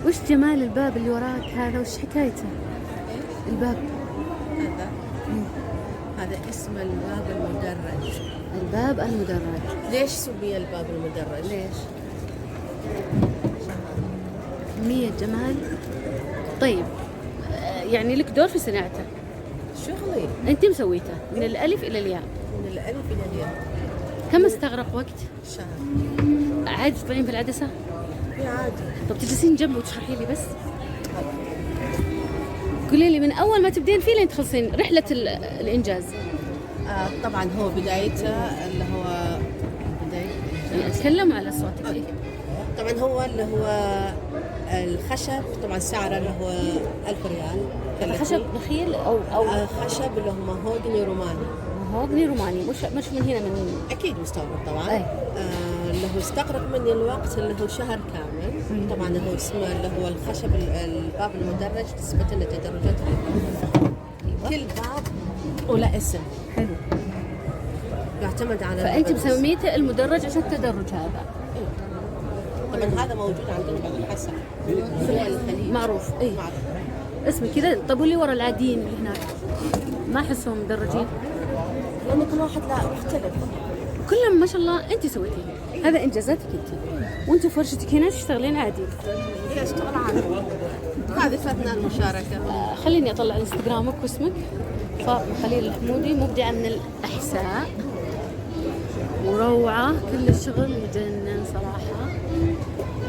وش جمال الباب اللي وراك هذا؟ وش حكايته الباب هذا هذا اسم الباب المدرج. الباب المدرج. ليش سمي الباب المدرج؟ ليش؟ كمية جمال. طيب يعني لك دور في صناعته. شغلي انت مسويته من الالف الى الياء. من الألف إلى الياء. كم استغرق وقت؟ شهر. عادي تطلعين في العدسة؟ يا عادي. طب تجلسين جنبه وتشرحي لي بس. قولي لي من اول ما تبدين فيه لين تخلصين رحلة الانجاز. طبعا هو بدايته اللي هو بداية اتكلموا على صوتك. أوكي. طبعا هو اللي هو الخشب، طبعا سعره اللي هو 1000 ريال. خشب نخيل او خشب اللي هو مهوجني روماني. مهوجني روماني، مش من هنا من اكيد مستورد طبعا. أي. اللي هو استغرق مني الوقت اللي هو شهر كامل. طبعا هو اسمه اللي هو الخشب الباب المدرج نسبة لتدرجات الباب. كل باب وله اسم حلو. يعتمد على فانت الباب. مسميته المدرج عشان التدرج هذا. طبعا هذا موجود عندنا بعد الحسن في الخليج معروف. اي معروف. اسمه كذا. طب واللي ورا العاديين اللي هناك ما احسهم مدرجين؟ لأن كل واحد لا مختلف. كلهم ما شاء الله انت سويتيه. هذا انجازاتك انت، وانت في ورشتك هنا تشتغلين عادي. هي اشتغل عادي. هذه فاتنا المشاركة. خليني اطلع انستغرامك واسمك. فاطمة خليل الحمودي، مبدعة من الاحساء وروعة. كل الشغل يجنن صراحة.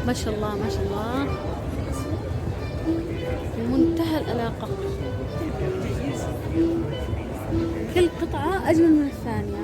ما شاء الله ما شاء الله، منتهى الأناقة. كل قطعة أجمل من الثانية.